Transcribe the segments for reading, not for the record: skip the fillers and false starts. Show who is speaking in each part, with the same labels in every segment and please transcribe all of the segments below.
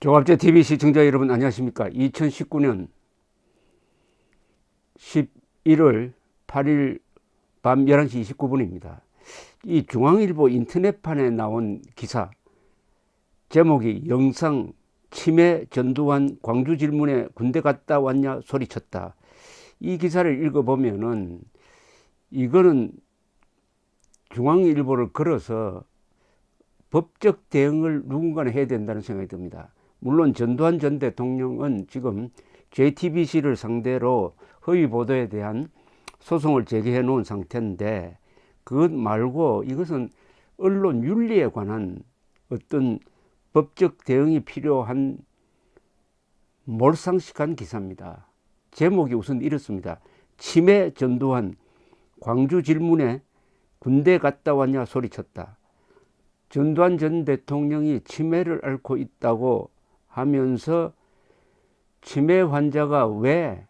Speaker 1: 조갑제 TV 시청자 여러분 안녕하십니까? 2019년 11월 8일 밤 11시 29분입니다. 이 중앙일보 인터넷판에 나온 기사 제목이 영상 치매 전두환 광주 질문에 군대 갔다 왔냐 소리쳤다. 이 기사를 읽어보면은 이거는 중앙일보를 걸어서 법적 대응을 누군가는 해야 된다는 생각이 듭니다. 물론 전두환 전 대통령은 지금 JTBC를 상대로 허위 보도에 대한 소송을 제기해 놓은 상태인데, 그것 말고 이것은 언론 윤리에 관한 어떤 법적 대응이 필요한 몰상식한 기사입니다. 제목이 우선 이렇습니다. 치매 전두환 광주 질문에 군대 갔다 왔냐 소리쳤다. 전두환 전 대통령이 치매를 앓고 있다고 하면서 치매 환자가 왜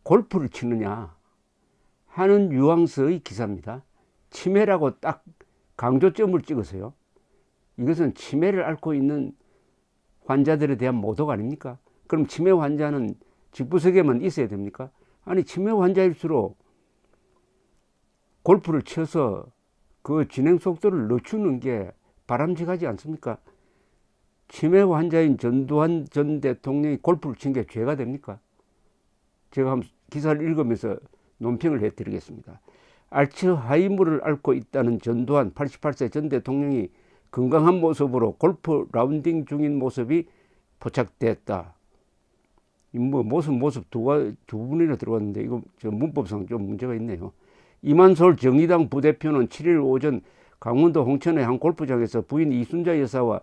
Speaker 1: 골프를 치느냐 하는 뉘앙스의 기사입니다. 치매라고 딱 강조점을 찍으세요. 이것은 치매를 앓고 있는 환자들에 대한 모독 아닙니까? 그럼 치매 환자는 집구석에만 있어야 됩니까? 아니, 치매 환자일수록 골프를 쳐서 그 진행 속도를 늦추는 게 바람직하지 않습니까? 치매 환자인 전두환 전 대통령이 골프를 친 게 죄가 됩니까? 제가 한번 기사를 읽으면서 논평을 해드리겠습니다. 알츠하이머를 앓고 있다는 전두환 88세 전 대통령이 건강한 모습으로 골프 라운딩 중인 모습이 포착됐다. 모습 두 분이나 들어왔는데 이거 문법상 좀 문제가 있네요. 이만솔 정의당 부대표는 7일 오전 강원도 홍천의 한 골프장에서 부인 이순자 여사와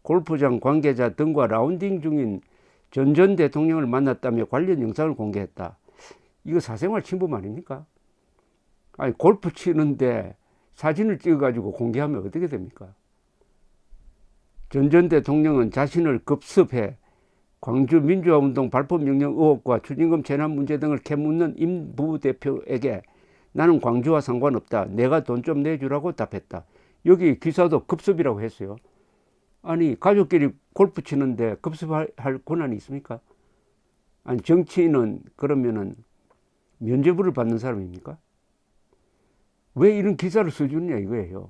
Speaker 1: 골프장 관계자 등과 라운딩 중인 전 대통령을 만났다며 관련 영상을 공개했다. 이거 사생활 침범 아닙니까? 아니, 골프 치는데 사진을 찍어가지고 공개하면 어떻게 됩니까? 전 대통령은 자신을 급습해 광주 민주화운동 발포명령 의혹과 추징금 체납 문제 등을 캐묻는 임 부대표에게 나는 광주와 상관없다. 내가 돈 좀 내주라고 답했다. 여기 기사도 급습이라고 했어요. 아니, 가족끼리 골프 치는데 급습할 권한이 있습니까? 아니, 정치인은 그러면은 면죄부를 받는 사람입니까? 왜 이런 기사를 써주느냐 이거예요.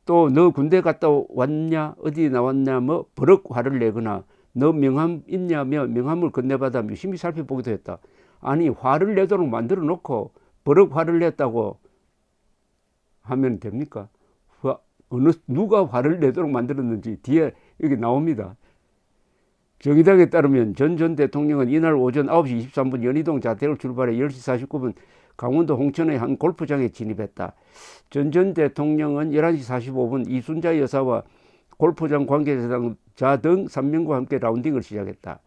Speaker 1: 또 너 군대 갔다 왔냐, 어디 나왔냐, 뭐 버럭 화를 내거나 너 명함 있냐며 명함을 건네받아 유심히 살펴보기도 했다. 아니, 화를 내도록 만들어 놓고 버럭 화를 냈다고 하면 됩니까? 누가 화를 내도록 만들었는지 뒤에 여기 나옵니다. 정의당에 따르면 전 대통령은 이날 오전 9시 23분 연희동 자택을 출발해 10시 49분 강원도 홍천의 한 골프장에 진입했다. 전 대통령은 11시 45분 이순자 여사와 골프장 관계자 등 3명과 함께 라운딩을 시작했다.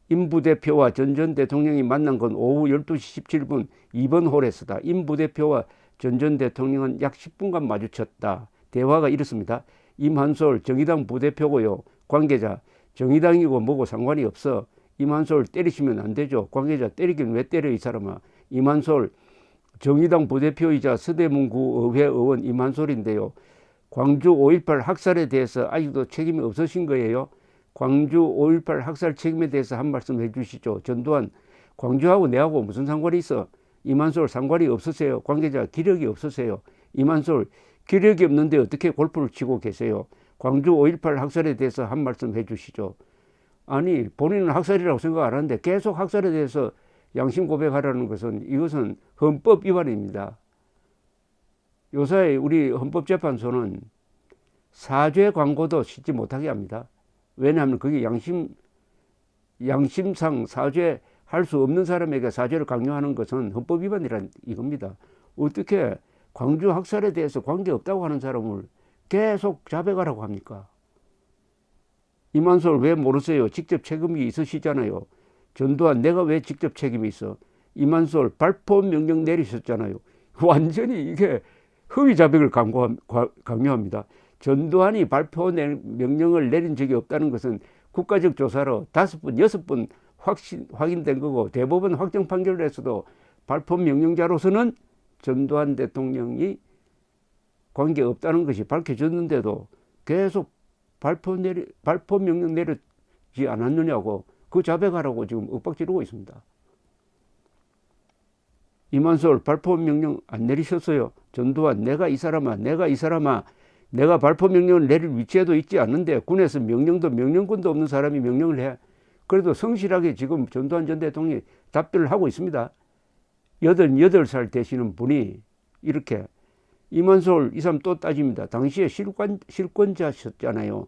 Speaker 1: 임 부대표와 전 대통령이 만난 건 오후 12시 17분 2번 홀에서다. 임 부대표와 전 대통령은 약 10분간 마주쳤다. 대화가 이렇습니다. 임한솔 정의당 부대표고요. 관계자 정의당이고 뭐고 상관이 없어. 임한솔 때리시면 안 되죠. 관계자 때리긴 왜 때려 이 사람아. 임한솔 정의당 부대표이자 서대문구 의회 의원 임한솔인데요. 광주 5.18 학살에 대해서 아직도 책임이 없으신 거예요. 광주 5.18 학살 책임에 대해서 한 말씀 해주시죠. 전두환 광주하고 내하고 무슨 상관이 있어? 임한솔 상관이 없으세요. 관계자 기력이 없으세요. 임한솔 기력이 없는데 어떻게 골프를 치고 계세요? 광주 5.18 학살에 대해서 한 말씀 해주시죠. 아니, 본인은 학살이라고 생각 안 하는데 계속 학살에 대해서 양심 고백하라는 것은 이것은 헌법 위반입니다. 요사이 우리 헌법재판소는 사죄 광고도 싣지 못하게 합니다. 왜냐하면 그게 양심상 사죄할 수 없는 사람에게 사죄를 강요하는 것은 헌법 위반이란 이겁니다. 어떻게 광주 학살에 대해서 관계없다고 하는 사람을 계속 자백하라고 합니까? 이만솔 왜 모르세요? 직접 책임이 있으시잖아요. 전두환 내가 왜 직접 책임이 있어? 이만솔 발포 명령 내리셨잖아요. 완전히 이게 허위 자백을 강요합니다. 전두환이 발포 명령을 내린 적이 없다는 것은 국가적 조사로 5번, 6번 확인된 거고, 대법원 확정 판결을 했어도 발포 명령자로서는 전두환 대통령이 관계없다는 것이 밝혀졌는데도 계속 발포 명령 내렸지 않았느냐고 그 자백하라고 지금 윽박지르고 있습니다. 이만솔 발포 명령 안 내리셨어요. 전두환 내가 이 사람아 내가 발포 명령을 내릴 위치에도 있지 않는데 군에서 명령권도 없는 사람이 명령을 해. 그래도 성실하게 지금 전두환 전 대통령이 답변을 하고 있습니다. 88살 되시는 분이 이렇게 이만솔 이 사람 또 따집니다. 당시에 실권자셨잖아요.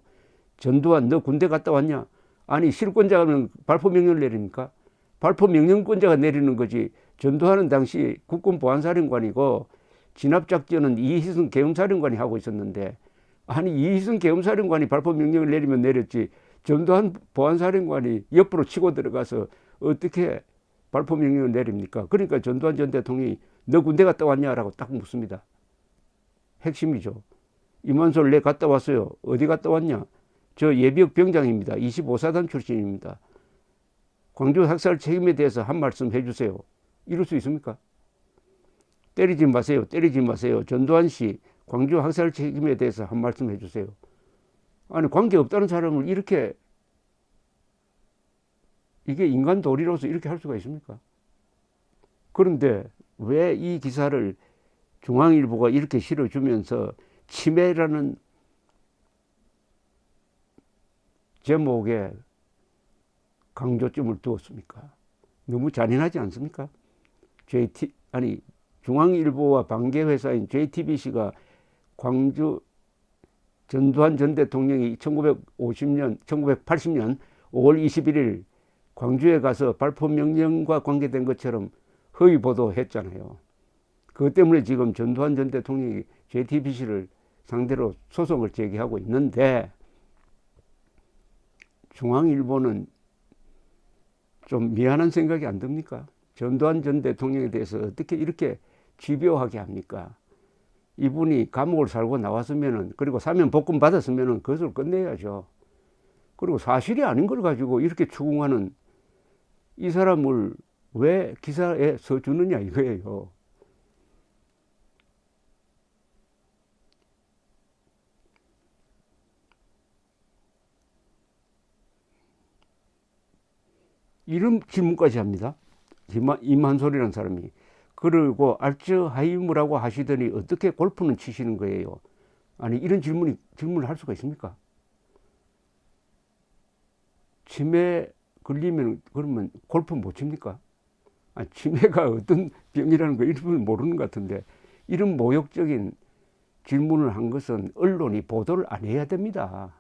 Speaker 1: 전두환 너 군대 갔다 왔냐? 아니 실권자는 발포 명령을 내립니까? 발포 명령권자가 내리는 거지. 전두환은 당시 국군보안사령관이고 진압작전은 이희승 계엄사령관이 하고 있었는데 아니 이희승 계엄사령관이 발포 명령을 내리면 내렸지 전두환 보안사령관이 옆으로 치고 들어가서 어떻게 발포 명령을 내립니까? 그러니까 전두환 전 대통령이 너 군대 갔다 왔냐라고 딱 묻습니다. 핵심이죠. 이만솔 내 갔다 왔어요. 어디 갔다 왔냐? 저 예비역 병장입니다. 25사단 출신입니다. 광주 학살 책임에 대해서 한 말씀 해주세요. 이럴 수 있습니까? 때리지 마세요. 전두환 씨 광주 학살 책임에 대해서 한 말씀 해주세요. 아니 관계없다는 사람을 이렇게 이게 인간 도리로서 이렇게 할 수가 있습니까? 그런데 왜 이 기사를 중앙일보가 이렇게 실어주면서 치매라는 제목에 강조점을 두었습니까? 너무 잔인하지 않습니까? 중앙일보와 반계회사인 JTBC가 광주 전두환 전 대통령이 1980년 5월 21일 광주에 가서 발포 명령과 관계된 것처럼 허위 보도했잖아요. 그것 때문에 지금 전두환 전 대통령이 JTBC를 상대로 소송을 제기하고 있는데 중앙일보는 좀 미안한 생각이 안 듭니까? 전두환 전 대통령에 대해서 어떻게 이렇게 집요하게 합니까? 이분이 감옥을 살고 나왔으면은 그리고 사면 복권 받았으면은 그것을 끝내야죠. 그리고 사실이 아닌 걸 가지고 이렇게 추궁하는 이 사람을 왜 기사에 써주느냐 이거예요. 이런 질문까지 합니다. 이만솔이라는 사람이. 그리고 알츠하이머라고 하시더니 어떻게 골프는 치시는 거예요? 아니 이런 질문을 할 수가 있습니까? 치매 걸리면 그러면 골프 못 칩니까? 아니, 치매가 어떤 병이라는 거 이런 모르는 것 같은데 이런 모욕적인 질문을 한 것은 언론이 보도를 안 해야 됩니다.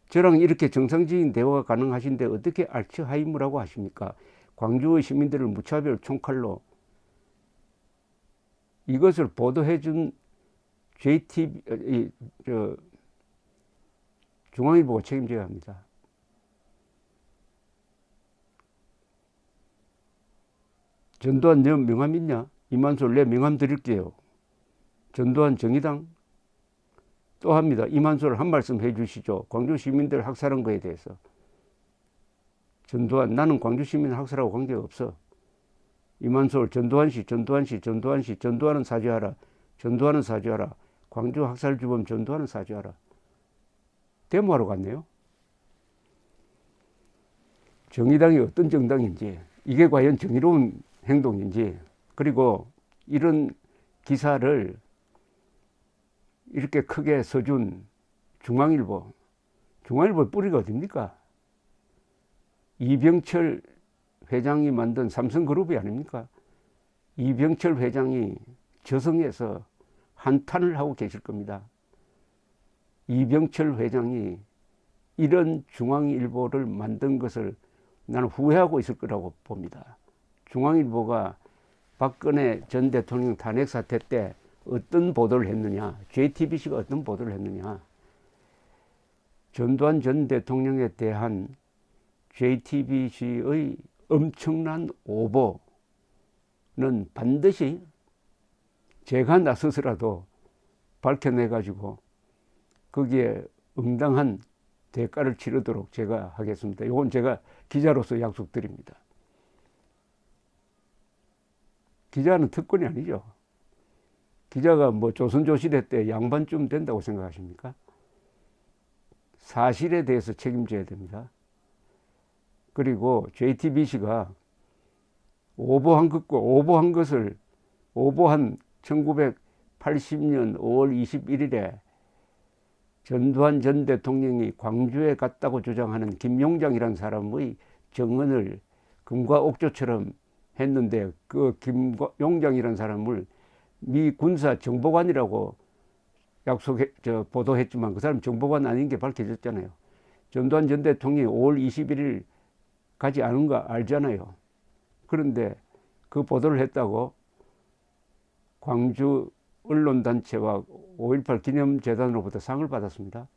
Speaker 1: 저랑 이렇게 정상적인 대화가 가능하신데 어떻게 알츠하이머라고 하십니까? 광주의 시민들을 무차별 총칼로 이것을 보도해준 중앙일보가 책임져야 합니다. 전두환 너 명함 있냐? 이만솔 내 명함 드릴게요. 전두환 정의당 또 합니다. 이만솔 한 말씀 해주시죠. 광주 시민들 학살한 거에 대해서. 전두환 나는 광주 시민 학살하고 관계가 없어. 이만솔 전두환은 사죄하라. 전두환은 사죄하라. 광주 학살 주범 전두환은 사죄하라. 데모하러 갔네요. 정의당이 어떤 정당인지 이게 과연 정의로운 행동인지 그리고 이런 기사를 이렇게 크게 써준 중앙일보 뿌리가 어딥니까? 이병철 회장이 만든 삼성그룹이 아닙니까? 이병철 회장이 저승에서 한탄을 하고 계실 겁니다. 이병철 회장이 이런 중앙일보를 만든 것을 나는 후회하고 있을 거라고 봅니다. 중앙일보가 박근혜 전 대통령 탄핵 사태 때 어떤 보도를 했느냐, JTBC가 어떤 보도를 했느냐, 전두환 전 대통령에 대한 JTBC의 엄청난 오보는 반드시 제가 나서서라도 밝혀내가지고 거기에 응당한 대가를 치르도록 제가 하겠습니다. 이건 제가 기자로서 약속드립니다. 기자는 특권이 아니죠. 기자가 뭐 조선조시대 때 양반쯤 된다고 생각하십니까? 사실에 대해서 책임져야 됩니다. 그리고 JTBC가 오보한 것을 오보한 1980년 5월 21일에 전두환 전 대통령이 광주에 갔다고 주장하는 김용장이라는 사람의 증언을 금과 옥조처럼 했는데, 그 김용장이라는 사람을 미 군사 정보관이라고 보도했지만 그 사람 정보관 아닌 게 밝혀졌잖아요. 전두환 전 대통령이 5월 21일 가지 않은 거 알잖아요. 그런데 그 보도를 했다고 광주 언론단체와 5.18 기념재단으로부터 상을 받았습니다.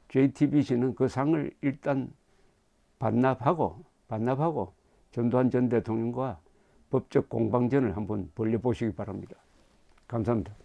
Speaker 1: JTBC는 그 상을 일단 반납하고 전두환 전 대통령과 법적 공방전을 한번 벌려보시기 바랍니다. 감사합니다.